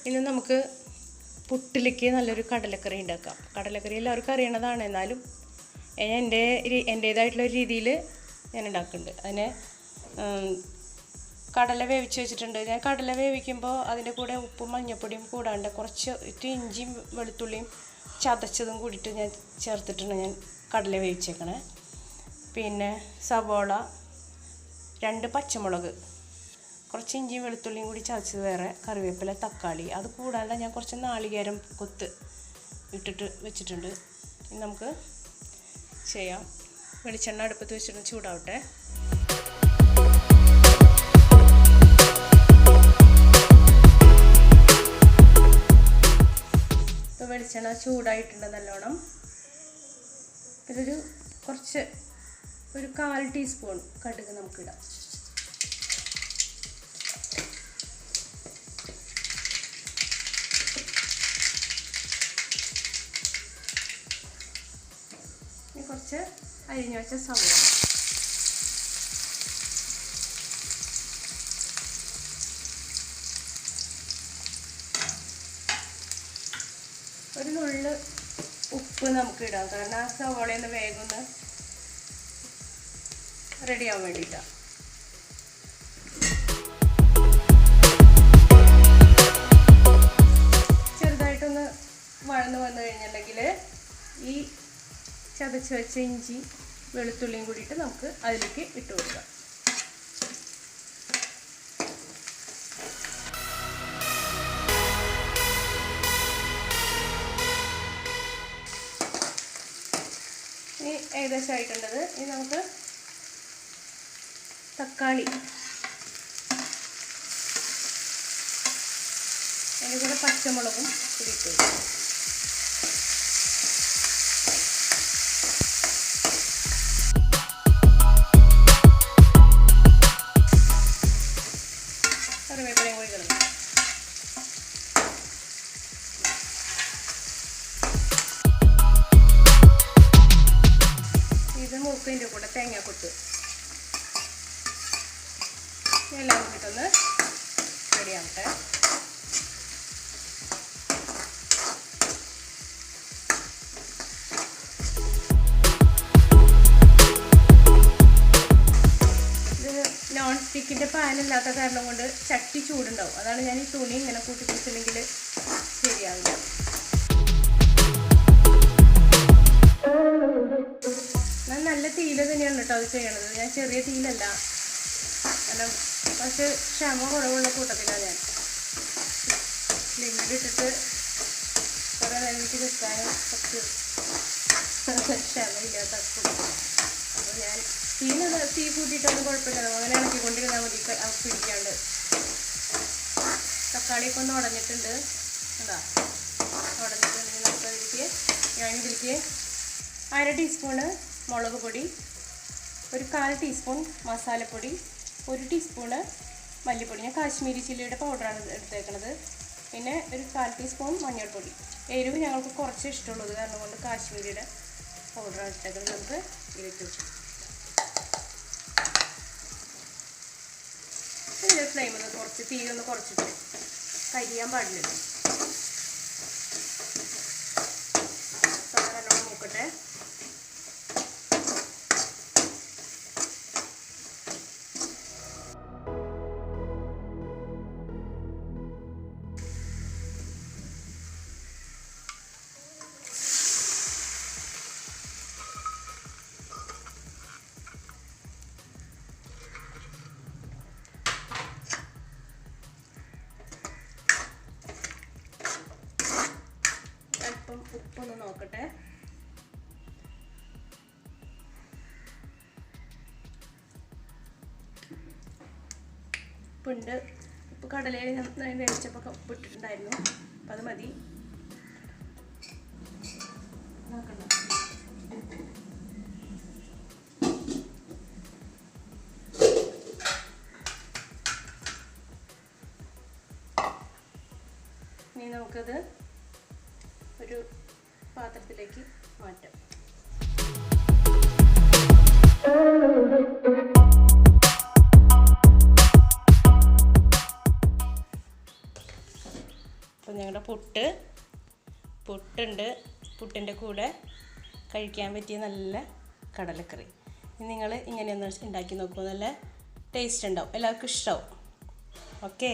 ഇന്ന് നമുക്ക് പുട്ടിലേക്ക് നല്ലൊരു കടലക്കറി ഉണ്ടാക്കാം. കടലക്കറി എല്ലാവർക്കും അറിയണതാണ്, എന്നാലും എൻ്റേതായിട്ടുള്ള രീതിയിൽ ഞാൻ ഉണ്ടാക്കുന്നുണ്ട്. അതിന് കടല വേവിച്ച് വെച്ചിട്ടുണ്ട്. ഞാൻ കടല വേവിക്കുമ്പോൾ അതിൻ്റെ കൂടെ ഉപ്പും മഞ്ഞൾപ്പൊടിയും കൂടാണ്ട് കുറച്ച് ഇഞ്ചിയും വെളുത്തുള്ളിയും ചതച്ചതും കൂടിയിട്ട് ഞാൻ ചേർത്തിട്ടുണ്ട്. ഞാൻ കടല വേവിച്ചേക്കണേ. പിന്നെ സവോള, 2 പച്ചമുളക്, കുറച്ച് ഇഞ്ചിയും വെളുത്തുള്ളിയും കൂടി ചതച്ചത് വേറെ, കറിവേപ്പില, തക്കാളി. അത് കൂടാണ്ട് ഞാൻ കുറച്ച് നാളികേരം കൊത്ത് ഇട്ടിട്ട് വെച്ചിട്ടുണ്ട്. ഇനി നമുക്ക് ചെയ്യാം. വെളിച്ചെണ്ണ അടുപ്പത്ത് വെച്ചിട്ട് ചൂടാവട്ടെ. ഇപ്പോൾ വെളിച്ചെണ്ണ ചൂടായിട്ടുണ്ട് നല്ലോണം. ഇതൊരു കുറച്ച് ഒരു 1/4 ടീസ്പൂൺ കടുക് നമുക്കിടാം. കുറച്ച് അരിഞ്ഞു വെച്ച സവോള, ഒരു നുള്ള് ഉപ്പ് നമുക്ക് ഇടാം. കാരണം ആ സവോളയിൽ നിന്ന് വേഗം ഒന്ന് റെഡിയാവാൻ വേണ്ടിയിട്ടാണ്. ചെറുതായിട്ടൊന്ന് വഴന്ന് വന്നു കഴിഞ്ഞിട്ടുണ്ടെങ്കിൽ ഈ ചതച്ച് വെച്ച ഇഞ്ചി വെളുത്തുള്ളിയും കൂടിയിട്ട് നമുക്ക് അതിലേക്ക് ഇട്ട് കൊടുക്കാം. ഇനി ഏകദേശം ആയിട്ടുണ്ടത്. ഇനി നമുക്ക് തക്കാളി, അതിൻ്റെ കൂടെ പച്ചമുളകും കൂടി ഇട്ട് കൊടുക്കാം. കറിവേപ്പിലയും കൂടി ഇടണം. ഇത് മൂക്കിൻ്റെ കൂടെ തേങ്ങാക്കൊത്ത് എല്ലാം കൂട്ടിയിട്ടൊന്ന് റെഡിയാവട്ടെ. നോൺ സ്റ്റിക്കിൻ്റെ പാനില്ലാത്ത കാരണം കൊണ്ട് ചട്ടി ചൂടുണ്ടാവും. അതാണ് ഞാൻ ഈ തുണി ഇങ്ങനെ കൂട്ടി പിടിച്ചില്ലെങ്കിൽ ശരിയാവില്ല. ഞാൻ നല്ല തീയിൽ തന്നെയാണ് കേട്ടോ അത് ചെയ്യണത്. ഞാൻ ചെറിയ തീയിലല്ല, കാരണം പക്ഷെ ക്ഷമ കുറവുള്ള കൂട്ടത്തിലാണ് ഞാൻ. ലിമിറ്റിട്ടിട്ട് കുറേ നേരം എനിക്ക് നിൽക്കാനും കുറച്ച് ക്ഷമയില്ലാത്ത കൂട്ടത്തിലാണ്. അപ്പോൾ ഞാൻ തീ കൂട്ടിയിട്ടൊന്നും കുഴപ്പമില്ല, അങ്ങനെ ഇളക്കിക്കൊണ്ടിരുന്നാൽ മതി പിടിക്കാണ്ട്. തക്കാളിയൊക്കെ ഒന്ന് ഉടഞ്ഞിട്ടുണ്ട്. എന്താ ഉടഞ്ഞിട്ടുണ്ടെങ്കിൽ നമുക്കതിലേക്ക് ഞാനിതിലേക്ക് 1/2 ടീസ്പൂണ് മുളക് പൊടി, ഒരു 1/4 ടീസ്പൂൺ മസാലപ്പൊടി, 1 ടീസ്പൂണ് മല്ലിപ്പൊടി. ഞാൻ കാശ്മീരി ചില്ലിയുടെ പൗഡറാണ് എടുത്തേക്കണത്. പിന്നെ ഒരു 1/4 ടീസ്പൂൺ മഞ്ഞൾപ്പൊടി. എരിവ് ഞങ്ങൾക്ക് കുറച്ച് ഇഷ്ടമുള്ളത് കാരണം കൊണ്ട് കാശ്മീരിയുടെ പൗഡറാണ് എടുത്തേക്കുന്നത്. നമുക്ക് ഇതിലേക്ക് വെച്ചു. ഇതിൻ്റെ ഫ്ലെയിം ഒന്ന് കുറച്ച് തീയൊന്ന് കുറച്ചിട്ട് കരിയാൻ പാടില്ലല്ലോ. നല്ലോണം നോക്കട്ടെ. ഉപ്പൊന്ന് നോക്കട്ടെ. ഉപ്പുണ്ട്. ഉപ്പ് കടലയിൽ വേവിച്ചപ്പോൾ ഉപ്പ് ഇട്ടിട്ടുണ്ടായിരുന്നു. അപ്പം അത് മതി. നോക്കണ്ട. ഇനി നമുക്കത് ഒരു പാത്രത്തിലേക്ക് മാറ്റാം. അപ്പോൾ ഞങ്ങളുടെ പുട്ടുണ്ട്. പുട്ടിൻ്റെ കൂടെ കഴിക്കാൻ പറ്റിയ നല്ല കടലക്കറി. നിങ്ങൾ ഇങ്ങനെയൊന്ന് ഉണ്ടാക്കി നോക്കൂ. നല്ല ടേസ്റ്റ് ഉണ്ടാവും, എല്ലാവർക്കും ഇഷ്ടമാവും. ഓക്കേ.